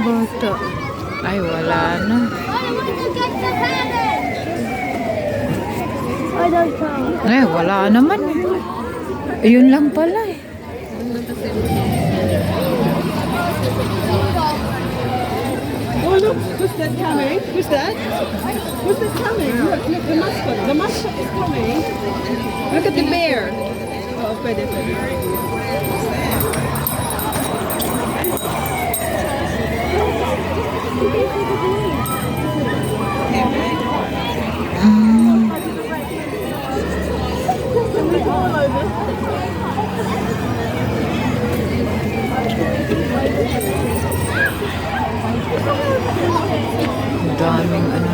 bata. Ay, wala na. Ay, wala naman. Ayun lang pala eh. Oh look, who's that coming? Who's that? Who's that coming? Look, look, the mascot. The mascot is coming. Look at the bear. Oh, pwede, pwede. Daming ano.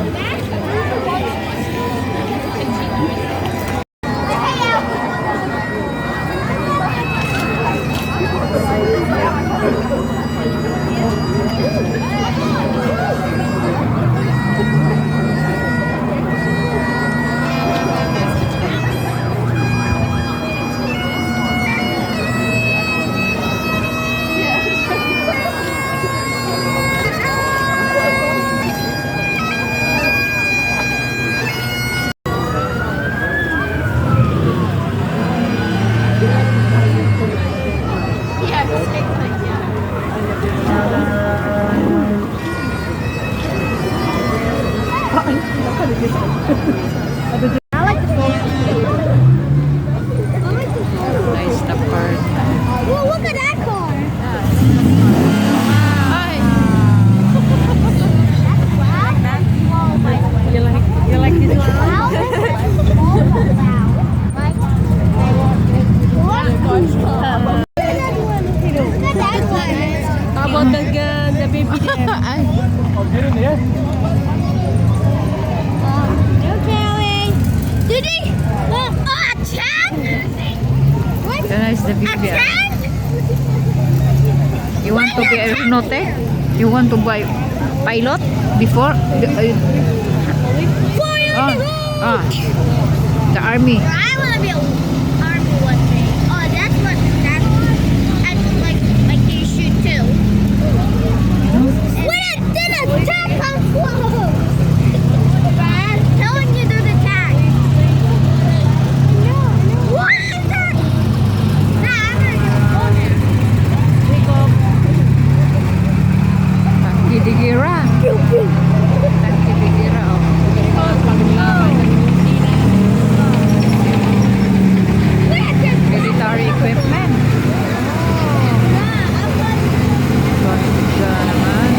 Nice na part. Well, look at that car. Ay! You like this one? How about the baby there? Ay! Nice the baby. You want to be aeronautic? You want to buy pilot before? The army. I want to be an army one day. Oh, that's what like you should too. When it did attack, I'm close. I'm telling you there's attack. What is that? Nah, I'm gonna Tankidigira. go. Tankidigira. Military equipment. Ganda naman.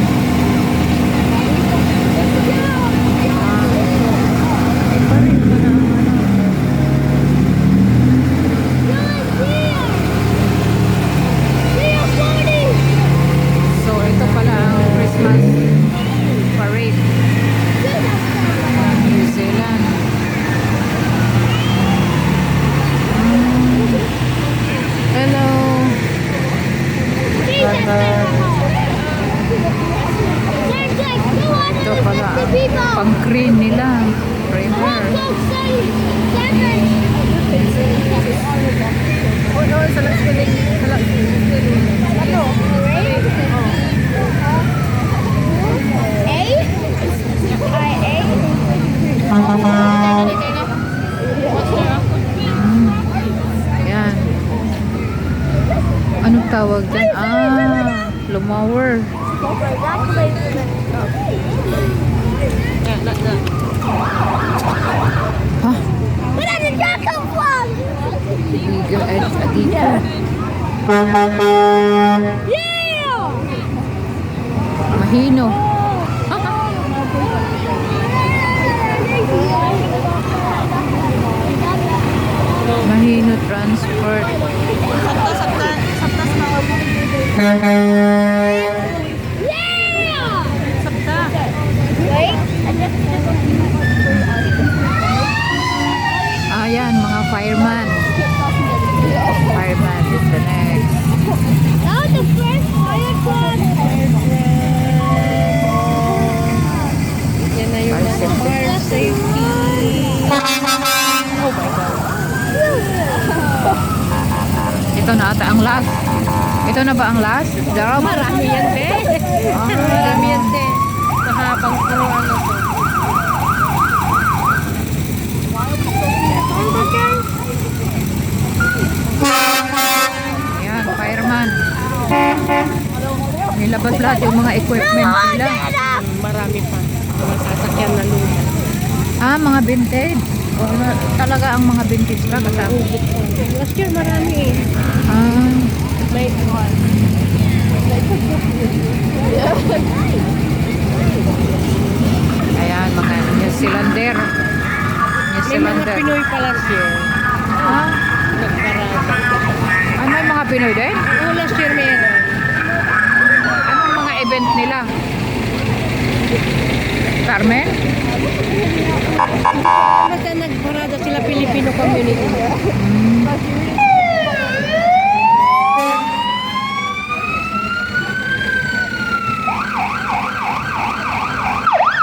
So ito pala ang Christmas parade ng New Zealand. Hello. Ito pala ang pang-green nila. Primer. Yan. Anong tawag dyan? Lumower. Ha? Where did that come from? Bigger dito. Yeah! Mahino. Mahino transport. Yeah! Wait. Ayan, mga fireman. Fireman is the next. Now the first fire truck. Yan na yung fire safety. Ito na ata ang last. Ito na ba ang last? Darab? Marami yan, be. Marami yan, te. Mahabang puro ano to. Ayan, fireman. Nilabas lahat yung mga equipment nila. Marami pa. Mga sasakyan na luma. Ah, mga vintage. O, talaga ang mga vintage ba kasama? Last year marami eh. Ah, May ayan, mga New Zealander. New may mga Zealander. Pinoy pa last year. Ah, Nagparada. ano may mga Pinoy din? Oo, last year meron. Anong mga event nila? Carmen? Basta nagparada sila Filipino community.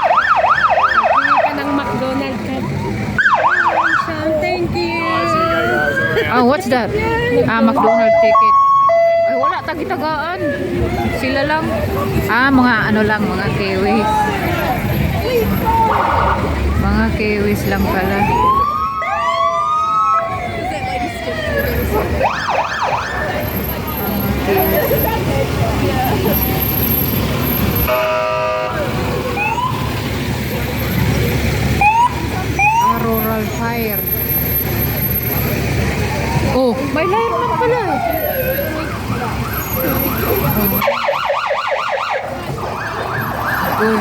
Kuha ka ng McDonald's ka. Thank you. Ah, what's that? Ah, McDonald's ticket. Ay, wala tagi-tagaan. Sila lang. Ah, mga ano lang, mga kiwis. Mga kiwis lang pala. Ah, rural fire. Oh, may lineman pala. Oh. Uy.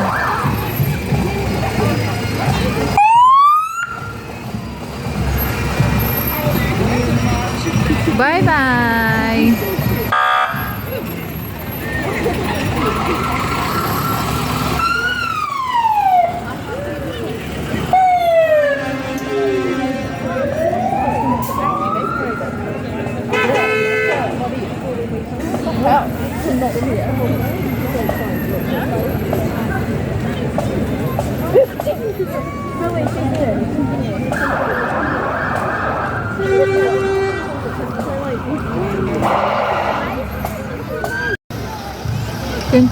Bye-bye.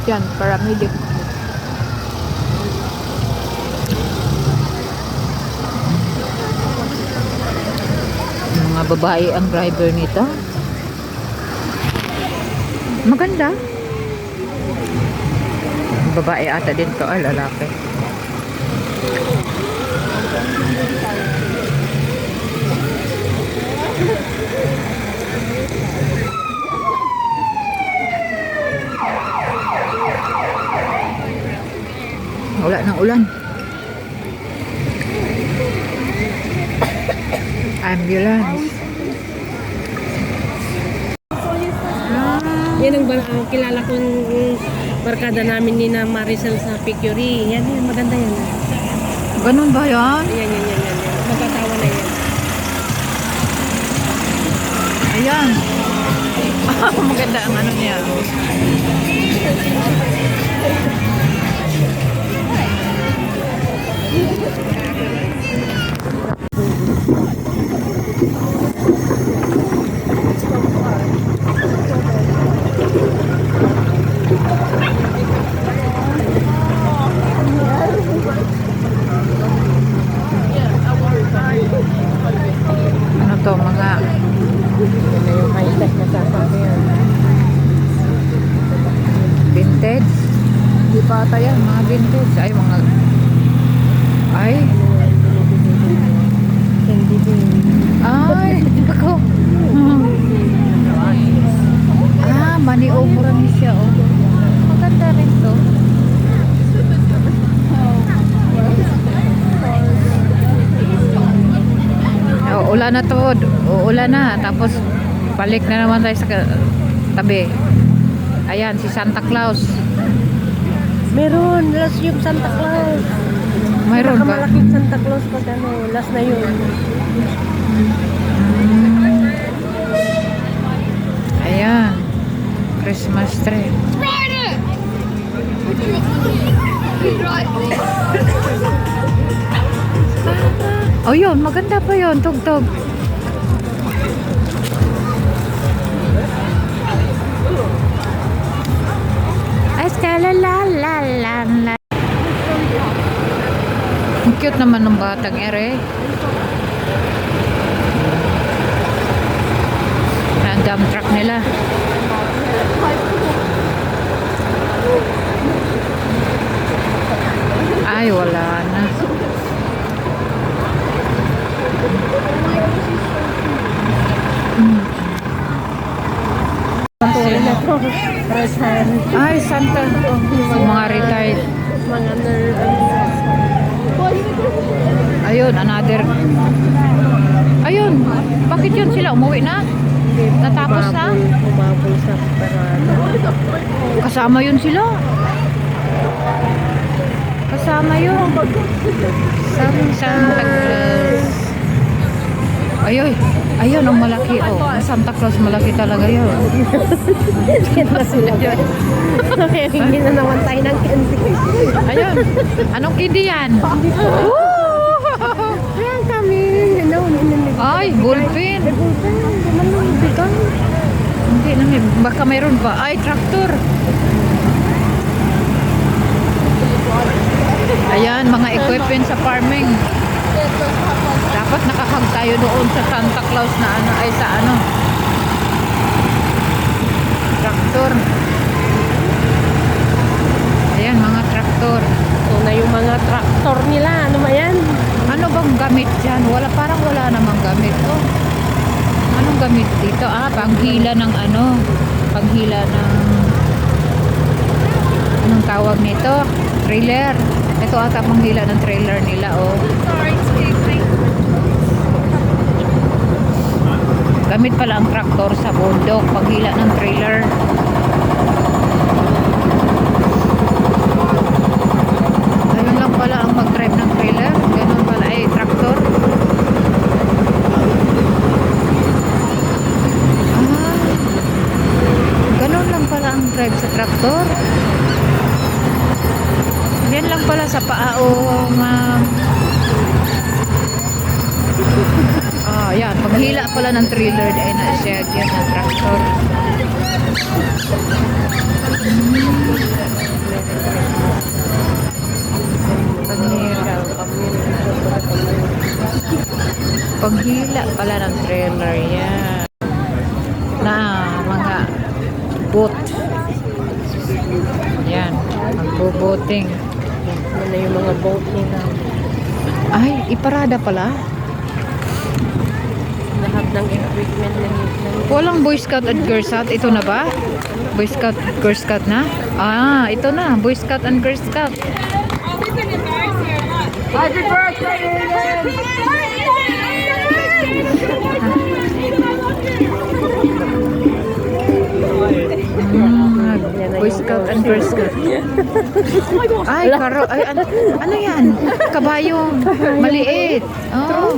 Yan, paramedic. Mga babae ang driver nito. Maganda. Babae ata din to, ay lalaki. Wala ng ulan. Ambulance. Yan ang kilala kong barkada namin ni na Maricel sa Picuri. Yan, maganda yan. Ganun ba yan? Yan. Magkatawa na yan. Ayan. Maganda ang ano niya. Ano to, mga Yung high-tech na sasakyan. vintage? Hindi pa ata yan, mga vintage. Ay, mga... Ay! Ay! Ako! Ah, money over ni siya, oh. Maganda rin to. Oh, ulan na to. Uulan na. Tapos, balik na naman tayo sa tabi. Ayan, si Santa Claus. Meron, last yung Santa Claus. Mayroon ba? Malaking Santa Claus pag ano, last na yun. Ayan. Christmas tree. Oh, yun. Maganda pa yun. Tugtog. cute naman ng batang ere. Ang dump truck nila. Ay, wala na. Ay, Santa. Mga retired. Mga nerd. Ayun, another. Ayun, bakit yun sila? Umuwi na? Natapos na? Umabol sa parada. Kasama yun sila. Kasama yun. Santa Claus. Ayun, ayun ang malaki. Oh, ang Santa Claus malaki talaga yun. Kita sila dyan. Kaya hindi na naman tayo ng candy. Ayun, anong kindi yan? Ayan kami. Ay, ballpen. Hindi namin, baka mayroon pa. Ay, tractor. Ayan, mga equipment sa farming. Dapat nakahag tayo doon sa Santa Claus na ano, ay sa ano. Traktor. Ayan, mga traktor. Ito na yung mga traktor nila. Ano ba yan? Ano bang gamit dyan? Parang wala namang gamit. Oh. Anong gamit dito? Ah, panghila ng ano. Panghila ng... Anong tawag nito? Trailer. Ito ata panghila ng trailer nila, oh. Gamit pala ang traktor sa bundok. Panghila ng trailer. Ayun lang pala ang mag-drive ng trailer. Ganun pala ay traktor. Ah, ganun lang pala ang drive sa traktor. Yan lang pala sa pao, ma'am. Ah, yan. Paghila pala ng trailer ay na-shag yan ng traktor. Paghila. Paghila pala ng trailer yan. Na mga boat. Yan. Magbo-boating. Yan na yung mga boat nila. Ay, iparada pala. Lahat ng equipment na nila. Walang Boy Scout at Girl Scout. Ito na ba? Boy Scout, Girl Scout na? Ah, ito na. Boy Scout and Girl Scout. Happy birthday, Boy Scout and Girl Scout. Ay, karo. Ay, ano yan? Kabayong. Maliit. Oh.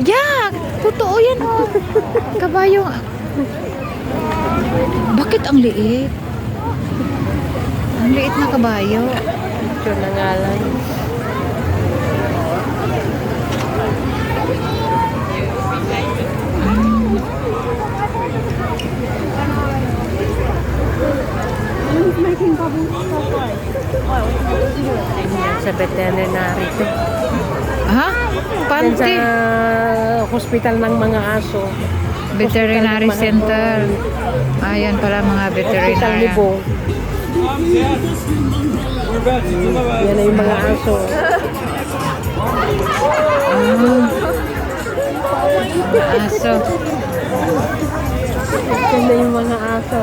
Yeah! Totoo yan, oh. Kabayong. Bakit ang liit? Ang liit na kabayo. Ito na nga lang. Yan sa veterinary to. Ha? Yan sa Panty. hospital ng mga aso. Veterinary Center. Ayan pala mga Hospital veterinary. Libo. Yan na yung mga aso. Aso. Yan na yung mga aso.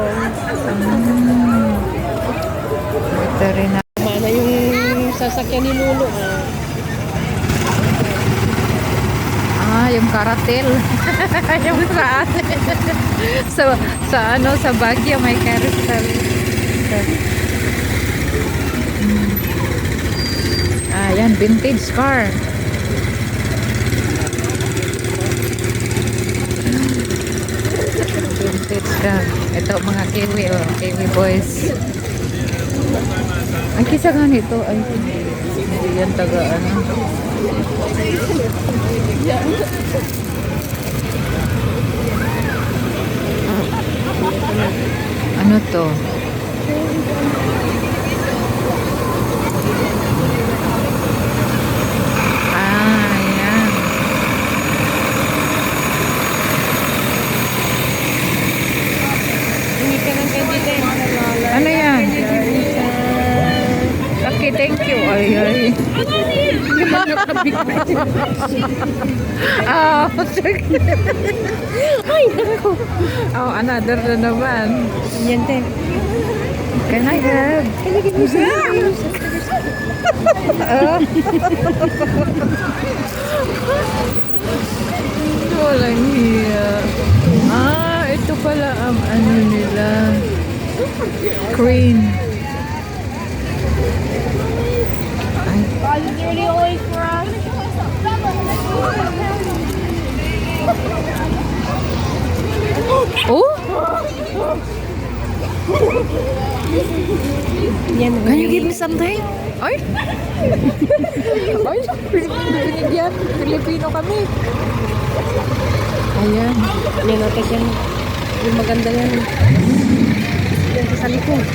Veterinary. Mana yung sasakyan ni Lulu. Ah, yung karatil. Yung sa ano, sa Baguio may carousel. Ah, yan, vintage car. Vintage car. Ito mga Kiwi, oh, Kiwi boys. Ang kisa nga nito, ay, hindi yan taga ano. Ano to? Ano yan? Okay, thank you. Ay, ay. Oh, sige. Ay, naku. Oh, another na naman. Yan din. Can I have? Walang hiya. Ah, ito pala ang ano nila. Crane. Are you dirty always for us? Oh? Yan. Can you give me something? Ay! Ay, binigyan. Filipino kami. Ayan. Yan o, yan. Yung maganda yan. Yan sa likod.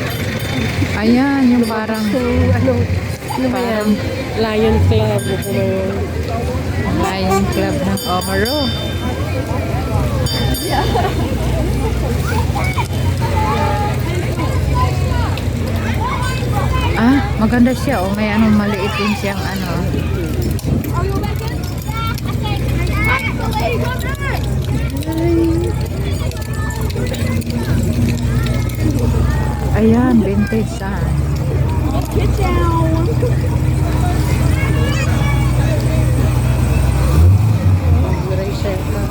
Ayan, yung parang So, ano ba yan? Lion Club. Lion Club ng Omaro. Ah, maganda siya. Oh, may anong maliit din siyang ano. Ayan, vintage ah. Eraser na.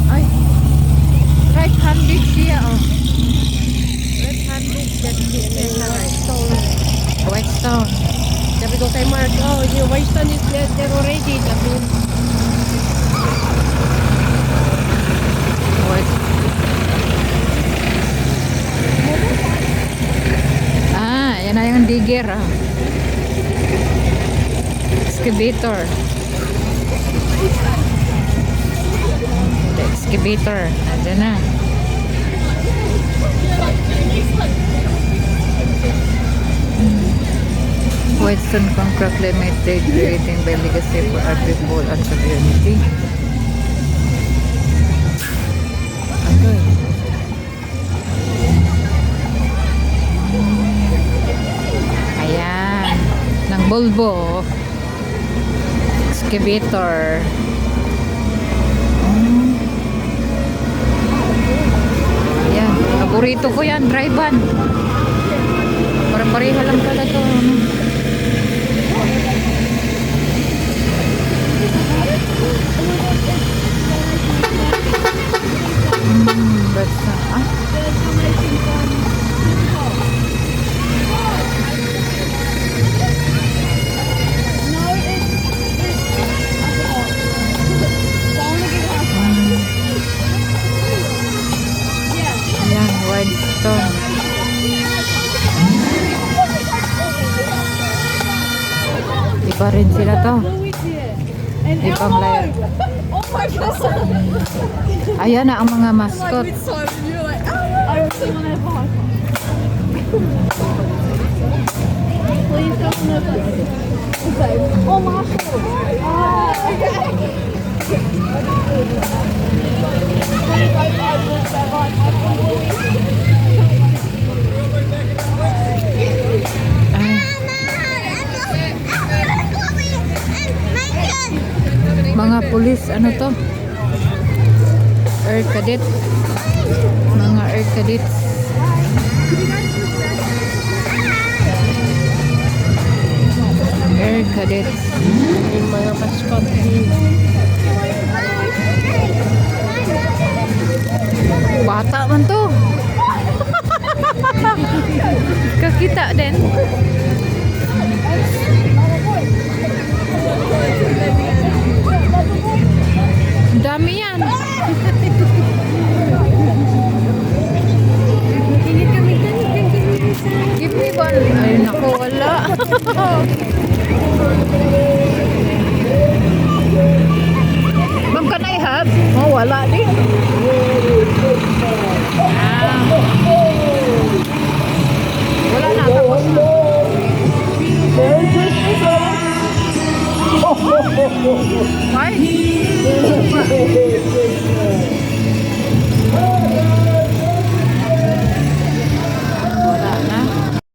Ay, right-handed siya oh. Right-handed siya. White stone. Sabi ko kay Mark, oh, yung white stone is there already. Sabi, White. Ah, yan na yung digger ah. Excavator. The excavator. Nandiyan na. Whitestone Concrete Limited, creating by legacy for our people and community. Okay. Ayan. Ng Volvo. Excavator. Ayan. Paborito ko yan. Drive-ban. Pareha lang pala to. Basta. Ah. Ayan, white stone. Iba rin sila to. Ibang layer. Oh my god! Ayan na ang mga mascot. I was sitting on that box. Please don't look at me. Okay. Oh, Marshall. Oh, okay. Mga pulis, ano to? Air cadet. Mga air cadets. Air cadets. yung mga mascot. Bata man to. Kakita din. Ang dami yan. Give me one. Ay, naku, wala. Ma'am, can I have? Oh, wala din. Ah. Wala na, tapos na. Why?